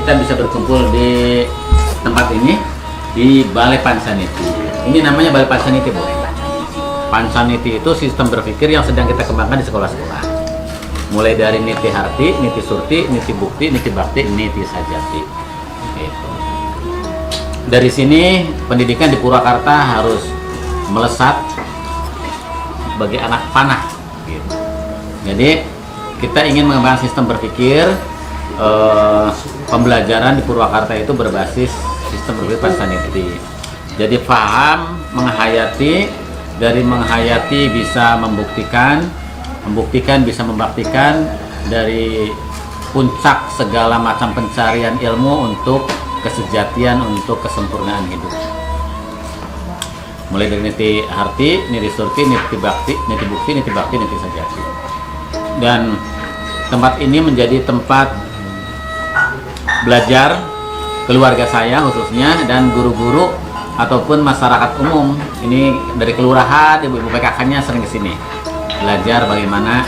kita bisa berkumpul di tempat ini, di Balai Pansaniti. Ini namanya Balai Pansaniti, Bu. Pansaniti itu sistem berpikir yang sedang kita kembangkan di sekolah-sekolah. Mulai dari Niti Harti, Niti Surti, Niti Bukti, Niti Bakti, Niti Sajati. Gitu. Dari sini pendidikan di Purwakarta harus melesat sebagai anak panah. Gitu. Jadi kita ingin mengembangkan sistem berpikir pembelajaran di Purwakarta itu berbasis sistem berpikir Pansaniti. Jadi paham, menghayati, dari menghayati bisa membuktikan, membuktikan bisa membaktikan, dari puncak segala macam pencarian ilmu untuk kesejatian, untuk kesempurnaan hidup. Mulai dari Niti Harti, Niti Surti, Niti Bakti, Niti Bukti, Niti Bakti, Niti Sajati. Dan tempat ini menjadi tempat belajar keluarga saya khususnya, dan guru-guru ataupun masyarakat umum. Ini dari kelurahan, ibu-ibu PKK-nya sering ke sini belajar bagaimana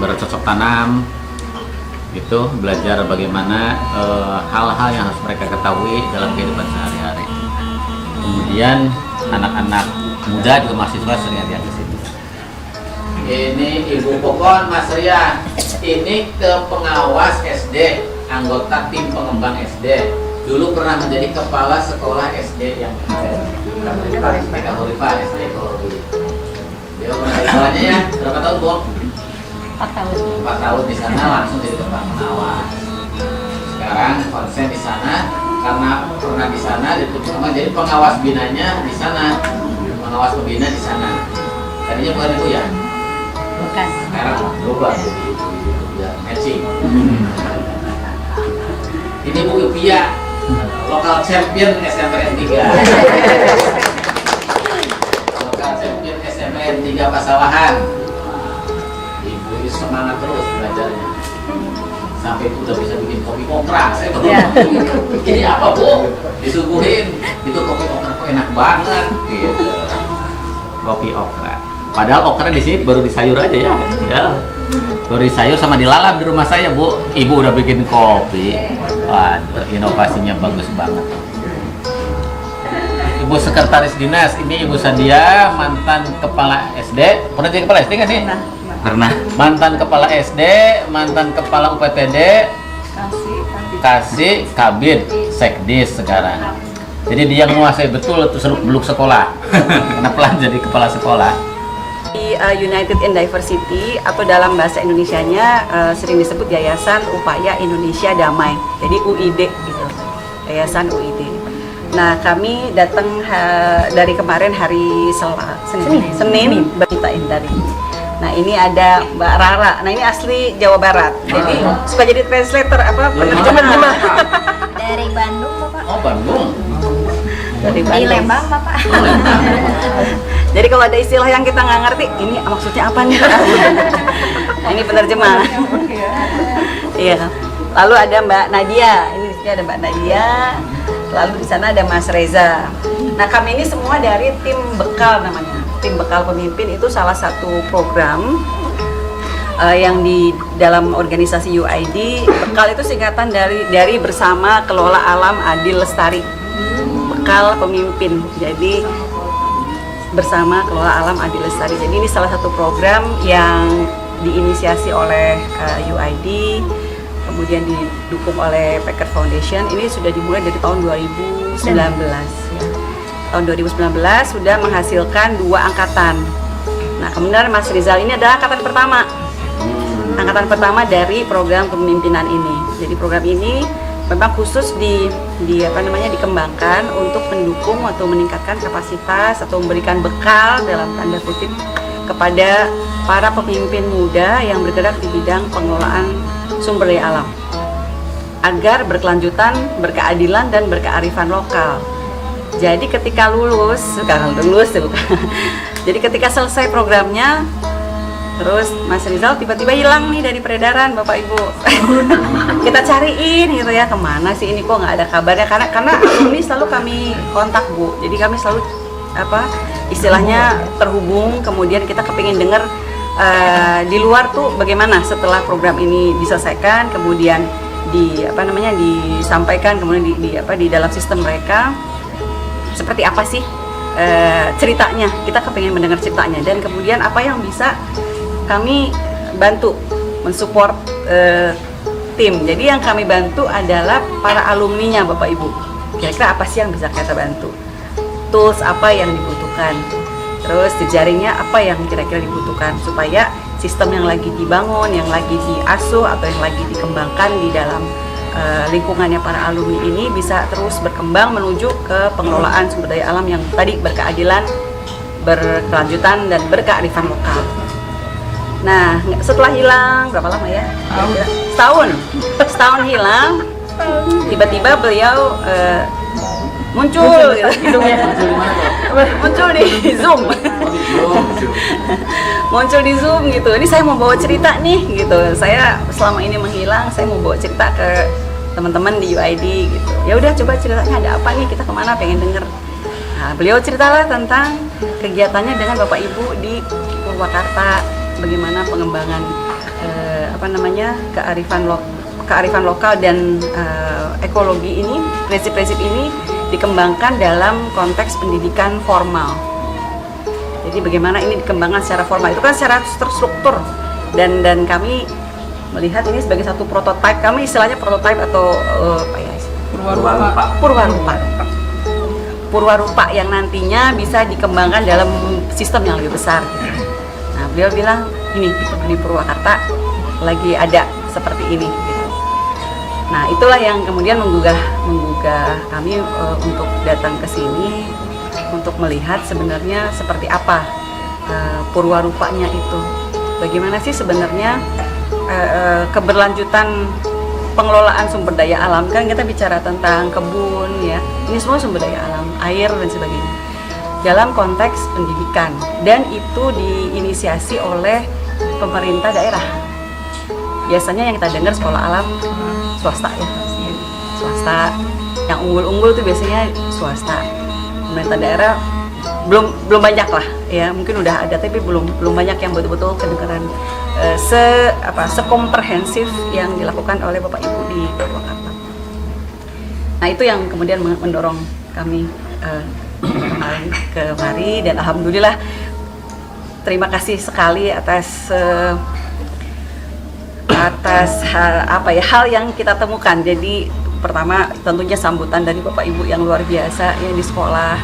bercocok tanam, gitu, belajar bagaimana hal-hal yang harus mereka ketahui dalam kehidupan sehari-hari. Kemudian anak-anak muda juga mahasiswa sering ada ke sini. Ini Ibu Popon, Mas Ria, ini ke pengawas SD, anggota tim pengembang SD. Dulu pernah menjadi kepala sekolah SD yang Kahuripa SD Ekologi. Dia pernah sekolahnya ya, berapa tahun, Bu? 4 tahun. 4 tahun di sana, langsung jadi kepala pengawas. Sekarang konsen di sana karena pernah di sana, jadi pengawas binanya di sana, pengawas pembina di sana. Tadinya bukan itu ya? Bukan. Sekarang berubah jadi matching. Ini Bu Yupia, lokal champion SMPN 3. Lokal champion SMPN 3 Pasawahan. Ibu ini semangat terus belajarnya. Sampai udah bisa bikin kopi okra. Saya baru ini apa, Bu? Disuguhin. Itu kopi okra kok enak banget gitu. Kopi okra. Padahal okra di sini baru disayur aja ya. Baru disayur sama dilalap di rumah saya, Bu. Ibu udah bikin kopi. Waduh, inovasinya bagus banget. Ibu Sekretaris Dinas, ini Ibu Sandia, mantan kepala SD. Pernah jadi kepala SD nggak sih? Pernah. Mantan kepala SD, mantan kepala UPTD, Kasih, Kabid, Sekdis sekarang. Jadi dia menguasai betul seluk-beluk sekolah. Kenapa jadi kepala sekolah? United in Diversity atau dalam bahasa Indonesianya sering disebut Yayasan Upaya Indonesia Damai, jadi UID gitu, Yayasan UID. Nah, kami datang dari kemarin hari Senin beritain dari ini. Nah, ini ada Mbak Rara. Nah, ini asli Jawa Barat, jadi suka jadi translator penerjemah. Dari Bandung, Bapak. Oh, Bandung. Dari Di Lembang, Bapak. Jadi kalau ada istilah yang kita nggak ngerti, ini maksudnya apa nih? Nah, ini penerjemah. Iya. Lalu ada Mbak Nadia. Ini di sini ada Mbak Nadia. Lalu di sana ada Mas Reza. Nah, kami ini semua dari tim bekal namanya. Tim bekal pemimpin itu salah satu program yang di dalam organisasi UID. Bekal itu singkatan dari Bersama Kelola Alam Adil Lestari. Bekal pemimpin. Jadi Bersama Kelola Alam Adil Lestari. Jadi ini salah satu program yang diinisiasi oleh UID, kemudian didukung oleh Packer Foundation. Ini sudah dimulai dari tahun 2019. Ya. Tahun 2019 sudah menghasilkan 2 angkatan. Nah, kemudian Mas Rizal ini adalah angkatan pertama. Angkatan pertama dari program kepemimpinan ini. Jadi program ini memang khusus dikembangkan untuk mendukung atau meningkatkan kapasitas atau memberikan bekal dalam tanda kutip kepada para pemimpin muda yang bergerak di bidang pengelolaan sumber daya alam agar berkelanjutan, berkeadilan dan berkearifan lokal. Jadi ketika lulus, jadi ketika selesai programnya, terus Mas Rizal tiba-tiba hilang nih dari peredaran, Bapak Ibu. Kita cariin gitu ya, kemana sih ini kok nggak ada kabarnya, karena ini selalu kami kontak, Bu. Jadi kami selalu istilahnya terhubung, kemudian kita kepingin dengar di luar tuh bagaimana setelah program ini diselesaikan, kemudian disampaikan, kemudian di dalam sistem mereka seperti apa sih ceritanya. Kita kepengen mendengar ceritanya, dan kemudian apa yang bisa kami bantu mensupport tim. Jadi yang kami bantu adalah para alumninya, Bapak Ibu. Kira-kira apa sih yang bisa kita bantu? Tools apa yang dibutuhkan? Terus jejaringnya apa yang kira-kira dibutuhkan supaya sistem yang lagi dibangun, yang lagi diasuh atau yang lagi dikembangkan di dalam lingkungannya para alumni ini bisa terus berkembang menuju ke pengelolaan sumber daya alam yang tadi berkeadilan, berkelanjutan, dan berkearifan lokal. Nah, setelah hilang berapa lama ya? Setahun hilang, tiba-tiba beliau muncul gitu. Muncul di Zoom. Muncul di Zoom gitu. Ini saya mau bawa cerita nih gitu. Saya selama ini menghilang, saya mau bawa cerita ke teman-teman di UID gitu. Ya udah, coba ceritanya ada apa nih, kita kemana, pengen denger. Nah, beliau ceritalah tentang kegiatannya dengan Bapak Ibu di Purwakarta, bagaimana pengembangan kearifan lokal dan ekologi ini, prinsip-prinsip ini dikembangkan dalam konteks pendidikan formal. Jadi bagaimana ini dikembangkan secara formal, itu kan secara terstruktur, dan kami melihat ini sebagai satu prototipe. Kami istilahnya prototipe atau purwarupa yang nantinya bisa dikembangkan dalam sistem yang lebih besar gitu. Nah, beliau bilang ini di Purwakarta lagi ada seperti ini gitu. Nah, itulah yang kemudian menggugah kami untuk datang ke sini untuk melihat sebenarnya seperti apa purwarupanya itu. Bagaimana sih sebenarnya keberlanjutan pengelolaan sumber daya alam. Kan kita bicara tentang kebun ya. Ini semua sumber daya alam, air dan sebagainya. Dalam konteks pendidikan, dan itu diinisiasi oleh pemerintah daerah. Biasanya yang kita dengar sekolah alam swasta ya, swasta. Yang unggul-unggul itu biasanya swasta. Pemerintah daerah belum banyak lah ya, mungkin udah ada tapi belum banyak yang betul-betul kedengaran sekomprehensif yang dilakukan oleh Bapak Ibu di Purwakarta. Nah, itu yang kemudian mendorong kami kemari, dan alhamdulillah terima kasih sekali atas hal yang kita temukan. Jadi pertama tentunya sambutan dari Bapak Ibu yang luar biasa ya di sekolah.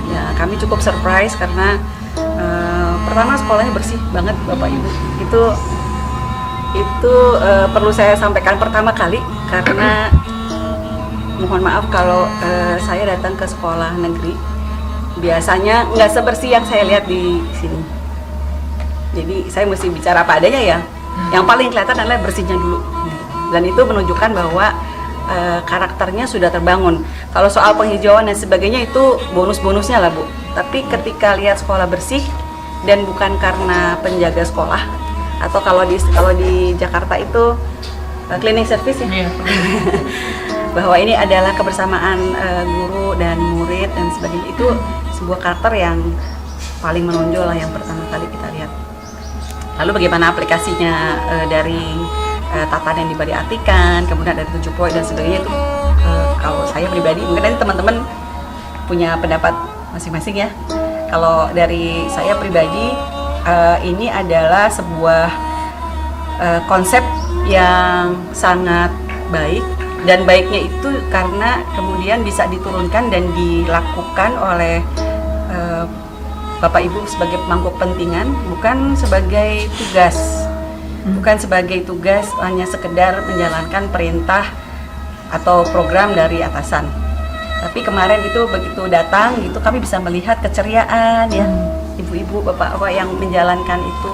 Ya, kami cukup surprise karena pertama sekolahnya bersih banget Bapak Ibu. Itu perlu saya sampaikan pertama kali, karena mohon maaf kalau saya datang ke sekolah negeri biasanya nggak sebersih yang saya lihat di sini. Jadi saya mesti bicara apa adanya ya. Yang paling kelihatan adalah bersihnya dulu, dan itu menunjukkan bahwa karakternya sudah terbangun. Kalau soal penghijauan dan sebagainya itu bonus-bonusnya lah Bu. Tapi ketika lihat sekolah bersih, dan bukan karena penjaga sekolah, atau kalau di Jakarta itu cleaning service ya, bahwa ini adalah kebersamaan guru dan murid dan sebagainya, itu sebuah karakter yang paling menonjol lah yang pertama kali kita lihat. Lalu bagaimana aplikasinya dari tatanan yang diartikan, kemudian dari 7 poin dan sebagainya, itu kalau saya pribadi, mungkin nanti teman-teman punya pendapat masing-masing ya. Kalau dari saya pribadi, ini adalah sebuah konsep yang sangat baik, dan baiknya itu karena kemudian bisa diturunkan dan dilakukan oleh Bapak Ibu sebagai pemangku kepentingan, bukan sebagai tugas. Bukan sebagai tugas hanya sekedar menjalankan perintah atau program dari atasan. Tapi kemarin itu begitu datang gitu, kami bisa melihat keceriaan ya ibu-ibu, bapak-bapak yang menjalankan itu.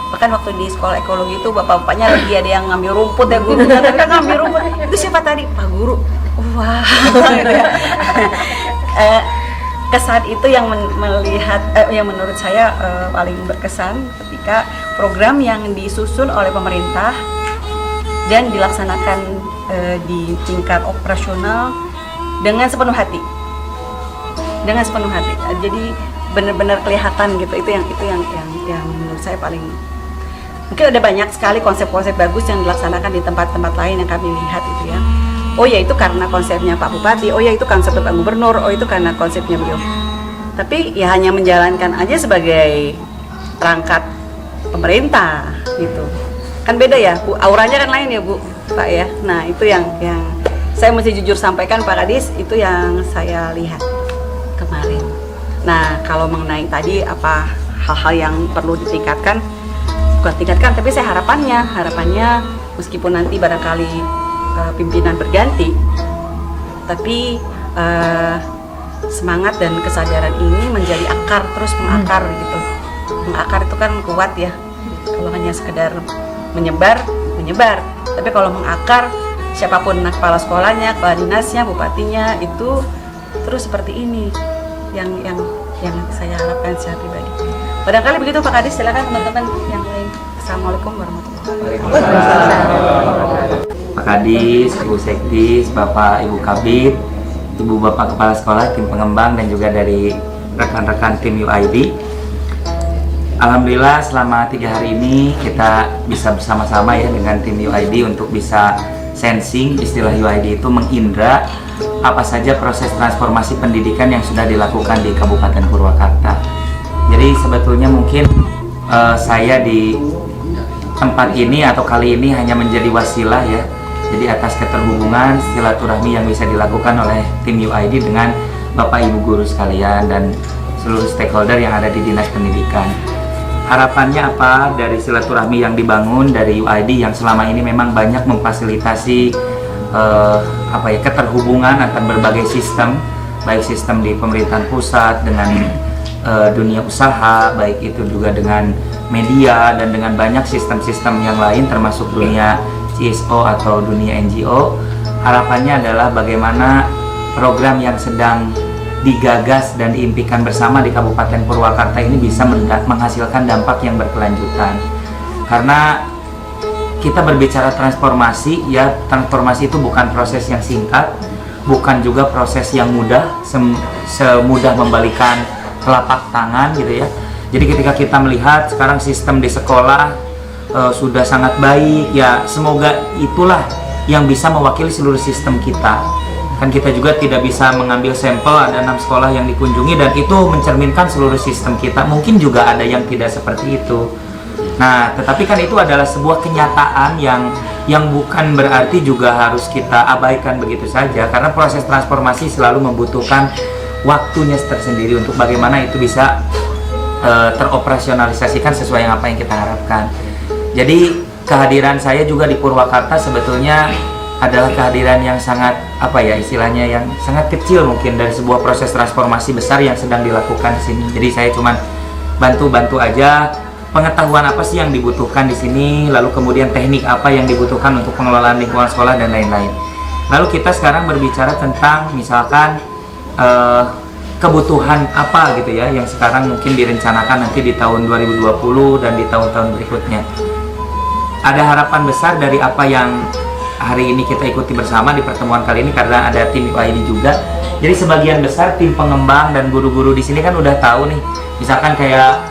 Bahkan waktu di sekolah ekologi itu bapak-bapaknya lagi ada yang ngambil rumput ya, guru kan ngambil rumput. Itu siapa tadi? Pak Guru. Wah, gitu ya. Kesan itu yang melihat yang menurut saya paling berkesan ketika program yang disusun oleh pemerintah dan dilaksanakan di tingkat operasional dengan sepenuh hati. Jadi benar-benar kelihatan gitu. Itu yang menurut saya paling mungkin ada banyak sekali konsep-konsep bagus yang dilaksanakan di tempat-tempat lain yang kami lihat itu ya. Oh ya itu karena konsepnya Pak Bupati, oh ya itu konsepnya Pak Gubernur, oh itu karena konsepnya beliau. Tapi ya hanya menjalankan aja sebagai perangkat pemerintah gitu. Kan beda ya Bu, auranya kan lain ya Bu, Pak ya. Nah itu yang saya mesti jujur sampaikan Pak Kadis, itu yang saya lihat kemarin. Nah kalau mengenai tadi apa hal-hal yang perlu ditingkatkan, bukan tingkatkan, tapi saya harapannya meskipun nanti barangkali pimpinan berganti, tapi semangat dan kesadaran ini menjadi akar, terus mengakar gitu. Mengakar itu kan kuat ya, kalau hanya sekedar menyebar, tapi kalau mengakar, siapapun kepala sekolahnya, kepala dinasnya, bupatinya itu terus seperti ini yang saya harapkan secara pribadi. Barangkali begitu Pak Kadis, silakan teman-teman yang lain. Assalamualaikum warahmatullahi wabarakatuh. Pak Kadis, Ibu Sekdis, Bapak Ibu Kabid, Ibu Bapak Kepala Sekolah, tim pengembang, dan juga dari rekan-rekan tim UID. Alhamdulillah selama 3 hari ini kita bisa bersama-sama ya dengan tim UID untuk bisa sensing, istilah UID itu mengindra apa saja proses transformasi pendidikan yang sudah dilakukan di Kabupaten Purwakarta. Jadi sebetulnya mungkin saya di tempat ini atau kali ini hanya menjadi wasilah ya. Jadi atas keterhubungan silaturahmi yang bisa dilakukan oleh tim UID dengan Bapak Ibu guru sekalian dan seluruh stakeholder yang ada di Dinas Pendidikan. Harapannya apa dari silaturahmi yang dibangun dari UID yang selama ini memang banyak memfasilitasi keterhubungan antar berbagai sistem, baik sistem di pemerintahan pusat dengan dunia usaha, baik itu juga dengan media dan dengan banyak sistem-sistem yang lain termasuk dunia CSO atau dunia NGO. Harapannya adalah bagaimana program yang sedang digagas dan diimpikan bersama di Kabupaten Purwakarta ini bisa menghasilkan dampak yang berkelanjutan. Karena kita berbicara transformasi, ya transformasi itu bukan proses yang singkat, bukan juga proses yang mudah, semudah membalikan telapak tangan gitu ya. Jadi ketika kita melihat sekarang sistem di sekolah sudah sangat baik, ya semoga itulah yang bisa mewakili seluruh sistem kita. Kan kita juga tidak bisa mengambil sampel, ada 6 sekolah yang dikunjungi dan itu mencerminkan seluruh sistem kita. Mungkin juga ada yang tidak seperti itu. Nah, tetapi kan itu adalah sebuah kenyataan yang bukan berarti juga harus kita abaikan begitu saja, karena proses transformasi selalu membutuhkan waktunya tersendiri untuk bagaimana itu bisa teroperasionalisasikan sesuai yang apa yang kita harapkan. Jadi kehadiran saya juga di Purwakarta sebetulnya adalah kehadiran yang sangat istilahnya yang sangat kecil mungkin dari sebuah proses transformasi besar yang sedang dilakukan di sini. Jadi saya cuma bantu aja pengetahuan apa sih yang dibutuhkan di sini, lalu kemudian teknik apa yang dibutuhkan untuk pengelolaan lingkungan sekolah dan lain-lain. Lalu kita sekarang berbicara tentang misalkan kebutuhan apa gitu ya yang sekarang mungkin direncanakan nanti di tahun 2020 dan di tahun-tahun berikutnya. Ada harapan besar dari apa yang hari ini kita ikuti bersama di pertemuan kali ini karena ada tim UID juga. Jadi sebagian besar tim pengembang dan guru-guru di sini kan udah tahu nih, misalkan kayak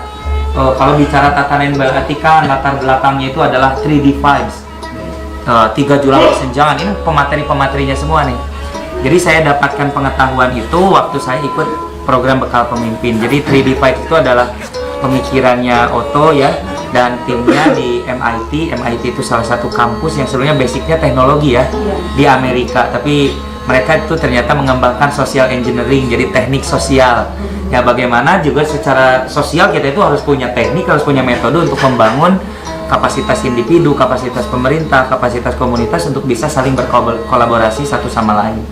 kalau bicara tatanan bioetika, latar belakangnya itu adalah 3D vibes, 3 jurang kesenjangan. Ini pemateri-pematerinya semua nih. Jadi saya dapatkan pengetahuan itu waktu saya ikut program bekal pemimpin. Jadi 3D vibes itu adalah pemikirannya Otto ya, dan timnya di MIT. MIT itu salah satu kampus yang sebenarnya basicnya teknologi ya di Amerika, tapi mereka itu ternyata mengembangkan social engineering, jadi teknik sosial ya. Bagaimana juga secara sosial kita itu harus punya teknik, harus punya metode untuk membangun kapasitas individu, kapasitas pemerintah, kapasitas komunitas untuk bisa saling berkolaborasi satu sama lain.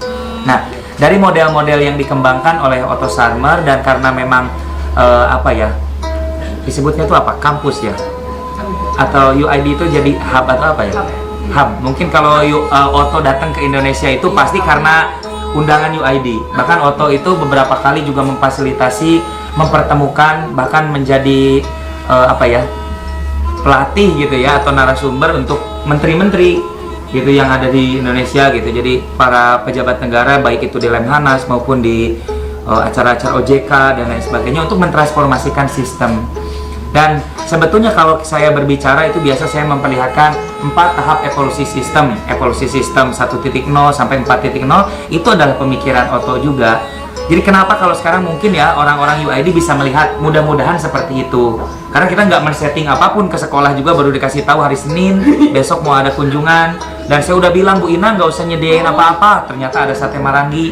Nah, dari model-model yang dikembangkan oleh Otto Scharmer, dan karena memang disebutnya itu apa? Kampus ya? Atau UID itu jadi hub atau apa ya? Hub. Mungkin kalau Otto datang ke Indonesia itu pasti karena undangan UID. Bahkan Otto itu beberapa kali juga memfasilitasi, mempertemukan, bahkan menjadi pelatih gitu ya, atau narasumber untuk menteri-menteri gitu yang ada di Indonesia gitu. Jadi para pejabat negara baik itu di Lemhanas maupun di acara-acara OJK dan lain sebagainya untuk mentransformasikan sistem. Dan sebetulnya kalau saya berbicara itu biasa saya memperlihatkan 4 tahap evolusi sistem. Evolusi sistem 1.0 sampai 4.0 itu adalah pemikiran Otto juga. Jadi kenapa kalau sekarang mungkin ya orang-orang UID bisa melihat mudah-mudahan seperti itu. Karena kita nggak men-setting apapun, ke sekolah juga baru dikasih tahu hari Senin besok mau ada kunjungan. Dan saya udah bilang Bu Ina nggak usah nyediain apa-apa, ternyata ada sate marangi.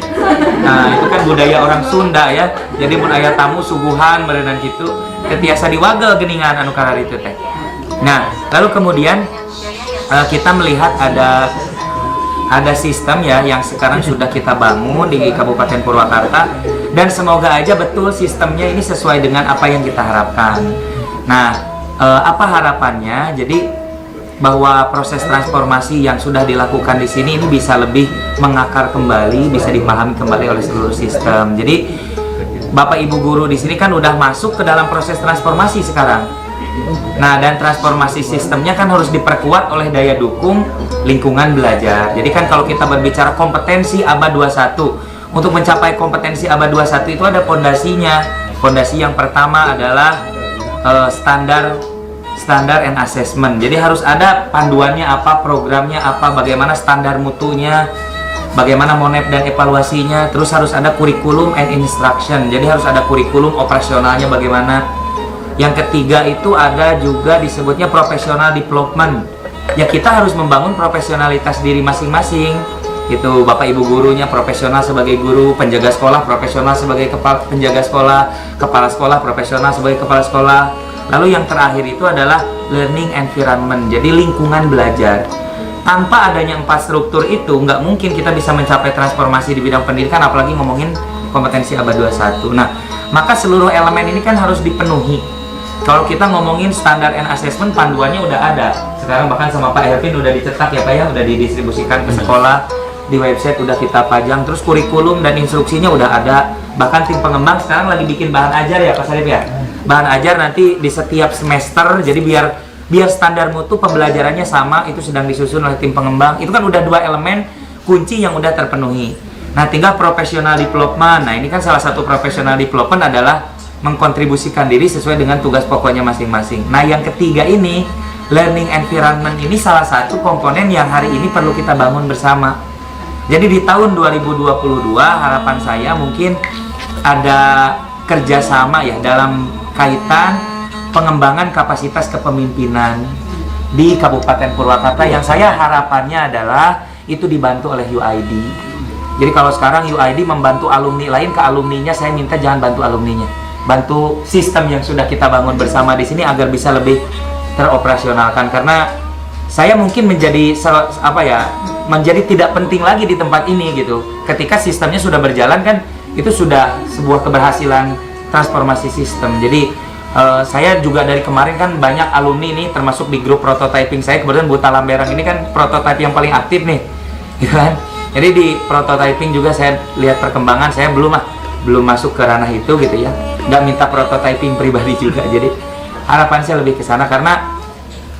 Nah itu kan budaya orang Sunda ya. Jadi mun aya tamu suguhan berenang gitu, ketiasa diwagel geningan anu karar itu teh. Nah lalu kemudian kita melihat ada sistem ya yang sekarang sudah kita bangun di Kabupaten Purwakarta, dan semoga aja betul sistemnya ini sesuai dengan apa yang kita harapkan. Nah, apa harapannya? Jadi bahwa proses transformasi yang sudah dilakukan di sini ini bisa lebih mengakar kembali, bisa dipahami kembali oleh seluruh sistem. Jadi Bapak Ibu guru di sini kan udah masuk ke dalam proses transformasi sekarang. Nah, dan transformasi sistemnya kan harus diperkuat oleh daya dukung lingkungan belajar. Jadi kan kalau kita berbicara kompetensi ABA 21, untuk mencapai kompetensi ABA 21 itu ada pondasinya. Pondasi yang pertama adalah standar and assessment. Jadi harus ada panduannya apa, programnya apa, bagaimana standar mutunya, bagaimana monep dan evaluasinya. Terus harus ada kurikulum and instruction. Jadi harus ada kurikulum operasionalnya bagaimana. Yang ketiga itu ada juga disebutnya professional development. Ya kita harus membangun profesionalitas diri masing-masing. Itu Bapak Ibu gurunya profesional sebagai guru, penjaga sekolah profesional sebagai penjaga sekolah, kepala sekolah profesional sebagai kepala sekolah. Lalu yang terakhir itu adalah learning environment. Jadi lingkungan belajar. Tanpa adanya 4 struktur itu nggak mungkin kita bisa mencapai transformasi di bidang pendidikan, apalagi ngomongin kompetensi ABA 21. Nah, maka seluruh elemen ini kan harus dipenuhi. Kalau kita ngomongin standar and assessment, panduannya udah ada. Sekarang bahkan sama Pak Ervin udah dicetak ya Pak ya, udah didistribusikan ke sekolah, di website udah kita pajang. Terus kurikulum dan instruksinya udah ada. Bahkan tim pengembang sekarang lagi bikin bahan ajar ya Pak Sarip ya. Bahan ajar nanti di setiap semester, jadi biar standar mutu pembelajarannya sama, itu sedang disusun oleh tim pengembang. Itu kan udah 2 elemen kunci yang udah terpenuhi. Nah tinggal professional development. Nah ini kan salah satu professional development adalah mengkontribusikan diri sesuai dengan tugas pokoknya masing-masing. Nah yang ketiga ini, learning environment ini salah satu komponen yang hari ini perlu kita bangun bersama. Jadi di tahun 2022 harapan saya mungkin ada kerjasama ya dalam kaitan pengembangan kapasitas kepemimpinan di Kabupaten Purwakarta, yang saya harapannya adalah itu dibantu oleh UID. Jadi kalau sekarang UID membantu alumni lain, ke alumninya saya minta jangan bantu alumninya, bantu sistem yang sudah kita bangun bersama di sini agar bisa lebih teroperasionalkan. Karena saya mungkin menjadi menjadi tidak penting lagi di tempat ini gitu. Ketika sistemnya sudah berjalan kan itu sudah sebuah keberhasilan transformasi sistem. Jadi saya juga dari kemarin kan banyak alumni nih, termasuk di grup prototyping saya, kebetulan Bu Talamberang ini kan prototype yang paling aktif nih, gitu kan. Jadi di prototyping juga saya lihat perkembangan. Saya belum masuk ke ranah itu gitu ya, nggak minta prototyping pribadi juga. Jadi harapan saya lebih ke sana karena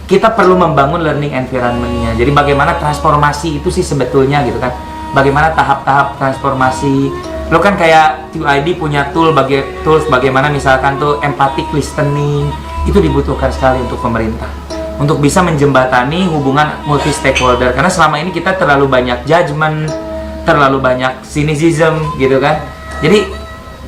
kita perlu membangun learning environment-nya. Jadi bagaimana transformasi itu sih sebetulnya gitu kan, bagaimana tahap-tahap transformasi. Lo kan kayak UID punya tools bagaimana misalkan tuh empathic listening, itu dibutuhkan sekali untuk pemerintah untuk bisa menjembatani hubungan multi stakeholder. Karena selama ini kita terlalu banyak judgment, terlalu banyak cynicism gitu kan. Jadi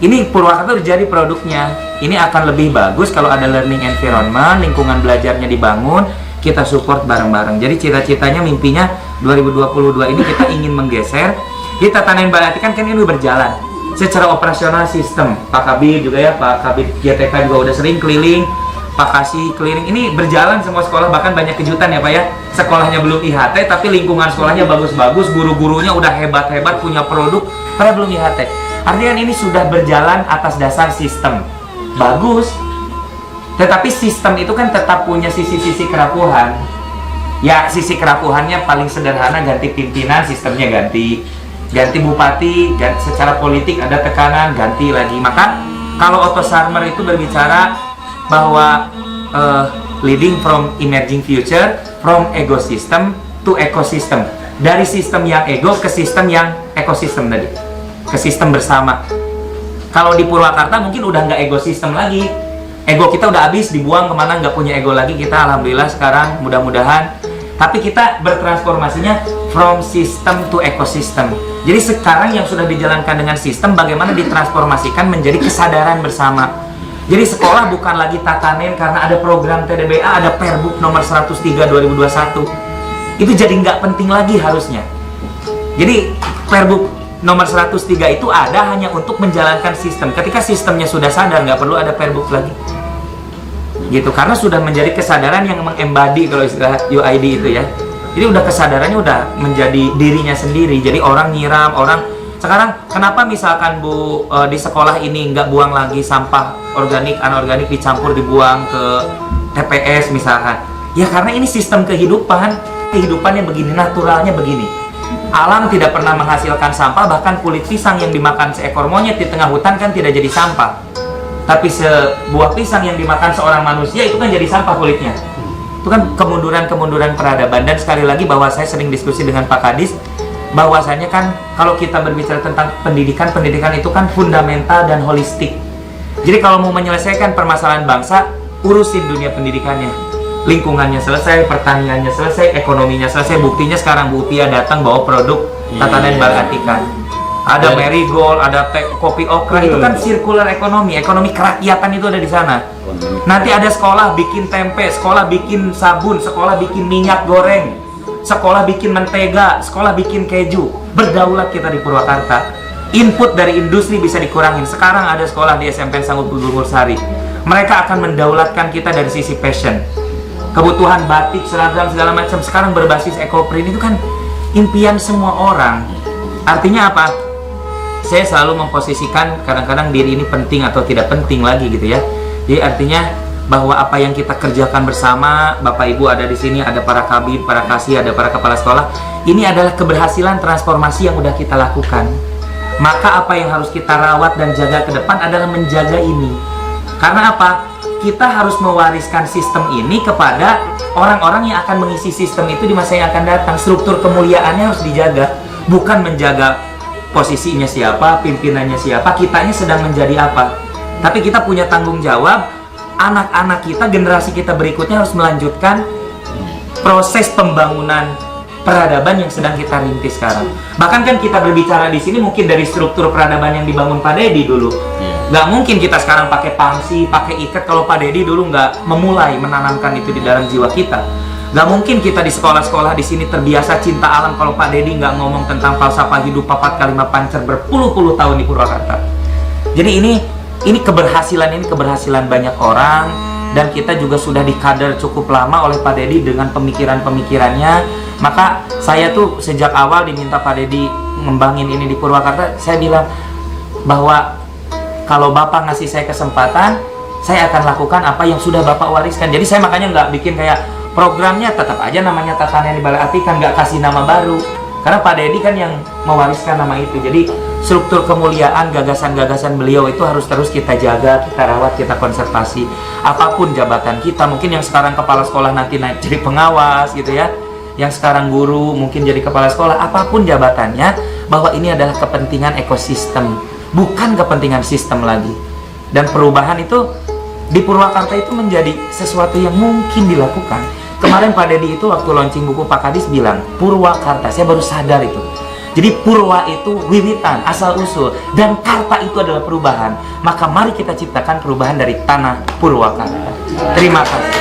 ini Purwakarta udah jadi produknya. Ini akan lebih bagus kalau ada learning environment, lingkungan belajarnya dibangun, kita support bareng-bareng. Jadi cita-citanya, mimpinya 2022 ini kita ingin menggeser. Di Tatanan Balati kan ini udah berjalan secara operasional sistem. Pak Kabir juga ya, Pak Kabir GTK juga udah sering keliling, Pak Kasih keliling. Ini berjalan semua sekolah, bahkan banyak kejutan ya Pak ya. Sekolahnya belum IHT, tapi lingkungan sekolahnya bagus-bagus, guru-gurunya udah hebat-hebat, punya produk, padahal belum IHT. Artinya ini sudah berjalan atas dasar sistem. Bagus. Tetapi sistem itu kan tetap punya sisi-sisi kerapuhan. Ya, sisi kerapuhannya paling sederhana ganti pimpinan, sistemnya ganti bupati, secara politik ada tekanan, ganti lagi. Maka kalau Otto Scharmer itu berbicara bahwa leading from emerging future, from ecosystem to ecosystem, dari sistem yang ego ke sistem yang ekosistem tadi, ke sistem bersama. Kalau di Purwakarta mungkin udah nggak ekosistem lagi, ego kita udah habis, dibuang kemana, nggak punya ego lagi kita, alhamdulillah sekarang mudah-mudahan. Tapi kita bertransformasinya from system to ecosystem. Jadi sekarang yang sudah dijalankan dengan sistem, bagaimana ditransformasikan menjadi kesadaran bersama. Jadi sekolah bukan lagi tatanen karena ada program TDBA, ada Perbup nomor 103 2021. Itu jadi nggak penting lagi harusnya. Jadi Perbup nomor 103 itu ada hanya untuk menjalankan sistem. Ketika sistemnya sudah sadar, nggak perlu ada Perbup lagi. Gitu, karena sudah menjadi kesadaran yang mengembadi kalau istilah UID itu ya. Jadi udah kesadarannya udah menjadi dirinya sendiri. Jadi orang nyiram, orang sekarang kenapa misalkan Bu di sekolah ini nggak buang lagi sampah organik, anorganik dicampur dibuang ke TPS misalkan? Ya karena ini sistem kehidupannya begini, naturalnya begini. Alam tidak pernah menghasilkan sampah, bahkan kulit pisang yang dimakan seekor monyet di tengah hutan kan tidak jadi sampah. Tapi sebuah pisang yang dimakan seorang manusia itu kan jadi sampah kulitnya. Itu kan kemunduran-kemunduran peradaban. Dan sekali lagi bahwa saya sering diskusi dengan Pak Kadis, bahwasanya kan kalau kita berbicara tentang pendidikan, pendidikan itu kan fundamental dan holistik. Jadi kalau mau menyelesaikan permasalahan bangsa, urusin dunia pendidikannya. Lingkungannya selesai, pertaniannya selesai, ekonominya selesai. Buktinya sekarang Bu Tia datang bawa produk tatanan Balatikan. Ada marigold, ada kopi okra, itu kan circular ekonomi, ekonomi kerakyatan itu ada di sana. Nanti ada sekolah bikin tempe, sekolah bikin sabun, sekolah bikin minyak goreng, sekolah bikin mentega, sekolah bikin keju. Berdaulat kita di Purwakarta. Input dari industri bisa dikurangin. Sekarang ada sekolah di SMP Sanggup Gubernur Sari. Mereka akan mendaulatkan kita dari sisi fashion. Kebutuhan batik, seragam, segala macam sekarang berbasis ekoprint, itu kan impian semua orang. Artinya apa? Saya selalu memposisikan kadang-kadang diri ini penting atau tidak penting lagi gitu ya. Jadi artinya bahwa apa yang kita kerjakan bersama, Bapak Ibu ada di sini, ada para kabid, para kasih, ada para kepala sekolah, ini adalah keberhasilan transformasi yang udah kita lakukan. Maka apa yang harus kita rawat dan jaga ke depan adalah menjaga ini. Karena apa? Kita harus mewariskan sistem ini kepada orang-orang yang akan mengisi sistem itu di masa yang akan datang. Struktur kemuliaannya harus dijaga, bukan menjaga posisinya siapa, pimpinannya siapa, kitanya sedang menjadi apa. Tapi kita punya tanggung jawab, anak-anak kita, generasi kita berikutnya harus melanjutkan proses pembangunan peradaban yang sedang kita rintis sekarang. Bahkan kan kita berbicara di sini mungkin dari struktur peradaban yang dibangun Pak Dedi dulu. Nggak mungkin kita sekarang pakai pangsi, pakai ikat kalau Pak Dedi dulu nggak memulai menanamkan itu di dalam jiwa kita. Gak mungkin kita di sekolah-sekolah di sini terbiasa cinta alam kalau Pak Dedi nggak ngomong tentang falsafah hidup papat kalimat pancer berpuluh-puluh tahun di Purwakarta. Jadi ini keberhasilan banyak orang, dan kita juga sudah dikader cukup lama oleh Pak Dedi dengan pemikiran-pemikirannya. Maka saya tuh sejak awal diminta Pak Dedi ngembangin ini di Purwakarta, saya bilang bahwa kalau Bapak ngasih saya kesempatan, saya akan lakukan apa yang sudah Bapak wariskan. Jadi saya makanya nggak bikin kayak programnya tetap aja namanya Tatanan Balatikan, nggak kasih nama baru. Karena Pak Dedi kan yang mewariskan nama itu. Jadi struktur kemuliaan, gagasan-gagasan beliau itu harus terus kita jaga, kita rawat, kita konservasi. Apapun jabatan kita, mungkin yang sekarang kepala sekolah nanti naik jadi pengawas gitu ya. Yang sekarang guru mungkin jadi kepala sekolah, apapun jabatannya, bahwa ini adalah kepentingan ekosistem, bukan kepentingan sistem lagi. Dan perubahan itu di Purwakarta itu menjadi sesuatu yang mungkin dilakukan. Kemarin Pak Dedi itu waktu launching buku Pak Kadis bilang, Purwakarta, saya baru sadar itu. Jadi Purwa itu wiwitan, asal usul, dan Karta itu adalah perubahan. Maka mari kita ciptakan perubahan dari tanah Purwakarta. Terima kasih.